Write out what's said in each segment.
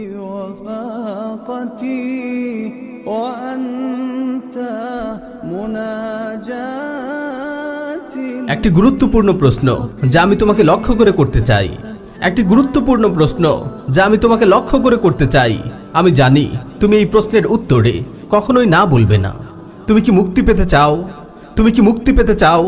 وفاقتي وأنت مناجاتي। একটি গুরুত্বপূর্ণ প্রশ্ন যা আমি তোমাকে লক্ষ্য করে করতে চাই। একটি গুরুত্বপূর্ণ প্রশ্ন যা আমি তোমাকে লক্ষ্য করে করতে চাই। আমি জানি তুমি এই প্রশ্নের উত্তরে কখনোই না বলবে না। তুমি কি মুক্তি পেতে চাও? তুমি কি মুক্তি পেতে চাও?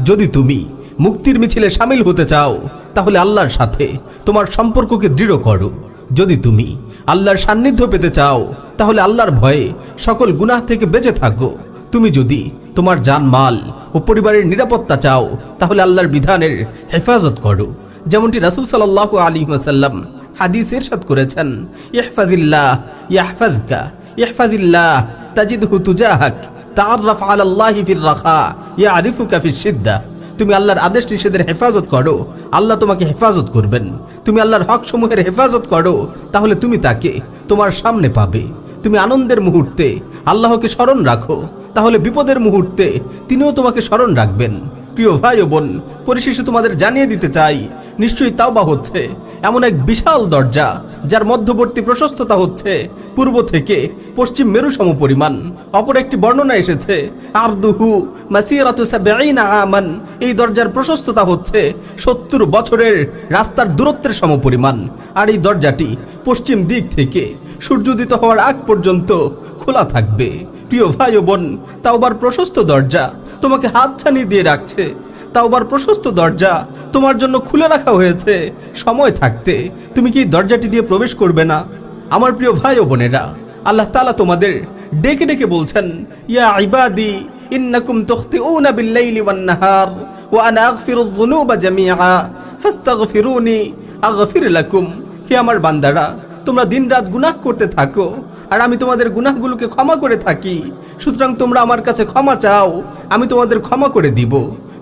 যদি তুমি মুক্তির মিছিলে শামিল হতে চাও তাহলে আল্লাহর সাথে তোমার সম্পর্ককে দৃঢ় করো। যদি তুমি আল্লাহর সান্নিধ্য পেতে চাও তাহলে আল্লাহর ভয়ে সকল গুনাহ থেকে বেঁচে থাকো। তুমি যদি তোমার জানমাল ও পরিবারের নিরাপত্তা চাও তাহলে আল্লাহর বিধানের হেফাজত করো। যেমনটি রাসূল সাল্লাল্লাহু আলাইহি ওয়াসাল্লাম হাদিসে ইরশাদ করেছেন, ইহফাজিল্লাহ ইয়াহফাজকা ইহফাজিল্লাহ তাজিদহু তুজাহাক তাআররাফ আলাল্লাহি ফির রাখা ইয়ারিফুকা ফিশ শিদ্দা। তুমি আল্লাহর আদেশ নিষেধের হেফাজত করো, আল্লাহ তোমাকে হেফাজত করবেন। তুমি আল্লাহর হক সমূহের হেফাজত করো, তাহলে তুমি তাকে তোমার সামনে পাবে। তুমি আনন্দের মুহূর্তে আল্লাহকে স্মরণ রাখো, তাহলে বিপদের মুহূর্তে তিনিও তোমাকে স্মরণ রাখবেন। প্রিয় ভাই ও বোন, পরিশেষে তোমাদের জানিয়ে দিতে চাই, নিশ্চয়ই তাওবা হচ্ছে এমন এক বিশাল দরজা যার মধ্যবর্তী প্রশস্ততা হচ্ছে পূর্ব থেকে পশ্চিম মেরু সমপরিমাণ। অপর একটি বর্ণনা এসেছে আরদুহু মাসিরাতু সাবঈনা আমান। এই দরজার প্রশস্ততা হচ্ছে 70 বছরের রাস্তার দূরত্বের সমপরিমাণ। আর এই দরজাটি পশ্চিম দিক থেকে সূর্যোদিত হওয়ার আগ পর্যন্ত খোলা থাকবে। প্রিয় ভাই ও বোন, তাওবার প্রশস্ত দরজা তোমাকে হাতছানি দিয়ে রাখছে। তাওবার প্রশস্ত দরজা তোমার জন্য খুলে রাখা হয়েছে। সময় থাকতে তুমি কি দরজাটি দিয়ে প্রবেশ করবে না? আমার প্রিয় ভাই ও বোনেরা, আল্লাহ তাআলা তোমাদের ডেকে ডেকে বলছেন, ইয়া ইবাদি ইন্নাকুম তুখতিউনা বিল-লাইলি ওয়ান-নাহার ওয়া আনা আগফিরুয যুনুবা জামিআ ফাস্তাগফিরুনি আগফির লাকুম। হে আমার বান্দারা, তোমরা দিনরাত গুনাহ করতে থাকো আর আমি তোমাদের গুনাহগুলোকে ক্ষমা করে থাকি। সুতরাং তোমরা আমার কাছে ক্ষমা চাও, আমি তোমাদের ক্ষমা করে দিব।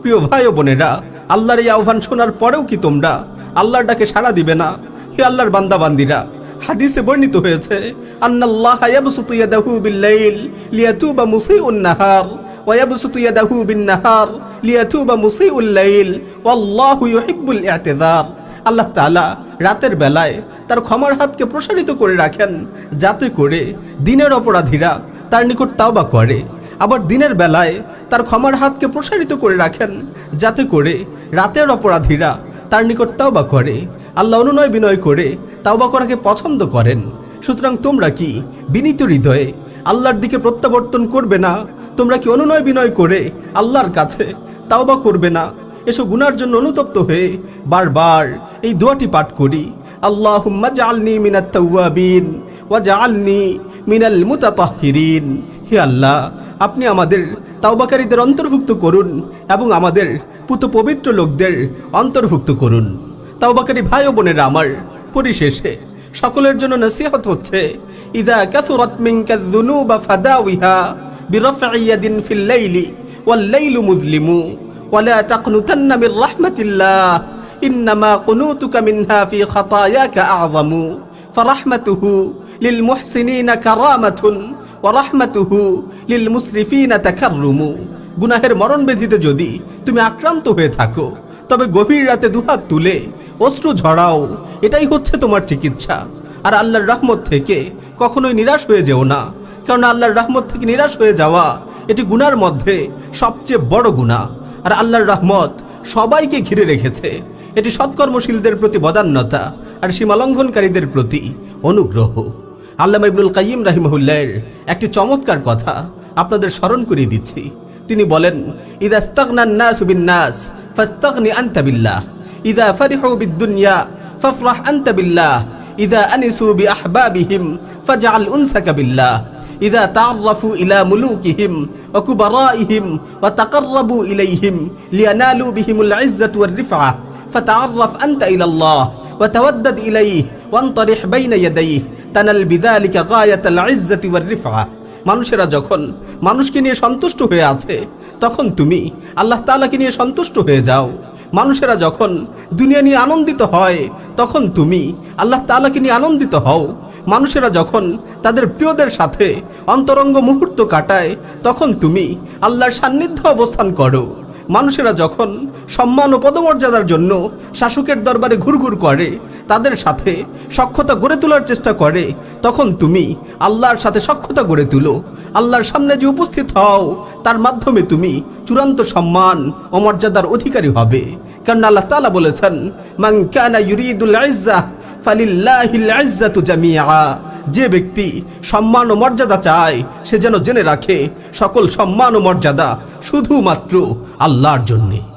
প্রিয় ভাই ও বোনেরা, আল্লাহর এই আহ্বান শোনার পরেও কি তোমরা আল্লাহর ডাকে সাড়া দিবে না? হে আল্লাহর বান্দা বান্দিরা, হাদিসে বর্ণিত হয়েছে, আন্নাল্লাহা ইয়াবসুতু ইয়াদাহু বিল-লাইল লিয়াতুবা মুসিউন নাহার ওয়া ইয়াবসুতু ইয়াদাহু বিন-নাহার লিয়াতুবা মুসিউল লাইল ওয়াল্লাহু ইউহিব্বুল ই'তিযার। আল্লাহ তাআলা রাতের বেলায় তার ক্ষমার হাতকে প্রসারিত করে রাখেন, যাতে করে দিনের অপরাধীরা তার নিকট তাওবা করে। আবার দিনের বেলায় তার ক্ষমার হাতকে প্রসারিত করে রাখেন, যাতে করে রাতের অপরাধীরা তার নিকট তাওবা করে। আল্লাহ অনুনয় বিনয় করে তাওবা করাকে পছন্দ করেন। সুতরাং তোমরা কি বিনীত হৃদয়ে আল্লাহর দিকে প্রত্যাবর্তন করবে না? তোমরা কি অনুনয় বিনয় করে আল্লাহর কাছে তাওবা করবে না? এসো গুনার জন্য অনুতপ্ত হয়ে বারবার এই দোয়াটি পাঠ করি, আল্লাহুম্মা জাআলনি মিনাত তাওয়াবিন ওয়া জাআলনি মিনাল মুতাতাহহিরিন। হে আল্লাহ, আপনি আমাদের তাওবাকারীদের অন্তর্ভুক্ত করুন এবং আমাদের পুত পবিত্র লোকদের অন্তর্ভুক্ত করুন। তাওবাকারী ভাই ও বোনেরা আমার, পরিশেষে সকলের জন্য নসিহত হচ্ছে, ইযা কাসুরাত মিনকায যুনুবা ফাদাউহা বিরাফঈ ইয়াদিন ফিল লাইলি ওয়াল লাইলু মুযলিমু ওয়ালা তাকনুতান্না মির রাহমাতিল্লাহ ইন্নামা কুনুতুকা মিনহা ফি খাতায়াকা আযমু ফারাহমাতুহু লিল মুহসিনিনা কারামাতুন ওয়া রাহমাতুহু লিল মুসরিফিনা তাকাররুমু। গুনাহের মরণব্যাধিতে যদি তুমি আক্রান্ত হয়ে থাকো তবে গভীর রাতে দুহাত তুলে অশ্রু ঝরাও, এটাই হচ্ছে তোমার চিকিৎসা। আর আল্লাহর রহমত থেকে কখনোই নিরাশ হয়ে যেও না, কারণ আল্লাহর রহমত থেকে নিরাশ হয়ে যাওয়া এটি গুনার মধ্যে সবচেয়ে বড় গুনাহ। আর আল্লাহর রহমত সবাইকে ঘিরে রেখেছে, এটি সৎকর্মশীলদের প্রতি বদান্যতা আর সীমালঙ্ঘনকারীদের প্রতি অনুগ্রহ। আল্লামা ইবনুল কাইয়িম রাহিমাহুল্লাহর একটি চমৎকার কথা আপনাদের স্মরণ করিয়ে দিচ্ছি। তিনি বলেন, ইযা ইস্তাগনান নাসু বিন-নাস ফাস্তাগনি আনতা বিল্লাহ, ইযা ফারিহু বিদ-দুনিয়া ফাফরাহ আনতা বিল্লাহ, ইযা আনিসু বিআহবাবিহিম ফাজআল উনসাকা বিল্লাহ, ইযা তাআররাফু ইলা মুলুকিহিম ওয়া কুবারাইহিম ওয়া তাকাররাবু ইলাইহিম লিয়ানালু বিহিমুল ইজ্জাত ওয়ার রিফআ ফাতাআররাফ আনতা ইলাল্লাহ ওয়া তাওয়াদ্দাদ ইলাইহি ওয়ানতারিহ বাইনা ইয়াদাইহি তানাল বিযালিকা গায়াতাল ইজ্জাতি ওয়ার রিফআ। মানুষেরা যখন মানুষকে নিয়ে সন্তুষ্ট হয়ে আছে তখন তুমি আল্লাহ তাআলাকে নিয়ে সন্তুষ্ট হয়ে যাও। মানুষেরা যখন দুনিয়া নিয়ে আনন্দিত হয় তখন তুমি আল্লাহ তাআলাকে নিয়ে আনন্দিত হও। মানুষেরা যখন তাদের প্রিয়দের সাথে অন্তরঙ্গ মুহূর্ত কাটায় তখন তুমি আল্লাহর সান্নিধ্য অবস্থান করো। মানুষেরা যখন সম্মান ও পদমর্যাদার জন্য শাসকের দরবারে ঘুরঘুর করে, তাদের সাথে সখ্যতা গড়ে তোলার চেষ্টা করে, তখন তুমি আল্লাহর সাথে সখ্যতা গড়ে তুলো। আল্লাহর সামনে যে উপস্থিত হও, তার মাধ্যমে তুমি চূড়ান্ত সম্মান ও মর্যাদার অধিকারী হবে। কারণ আল্লাহ তাআলা বলেছেন, মান কানা ইউরিদুল ইজ্জাহ ফালিল্লাহিল ইজ্জাতু জামিআ। যে ব্যক্তি সম্মান ও মর্যাদা চায়, সে যেন জেনে রাখে সকল সম্মান ও মর্যাদা শুধুমাত্র আল্লাহর জন্যে।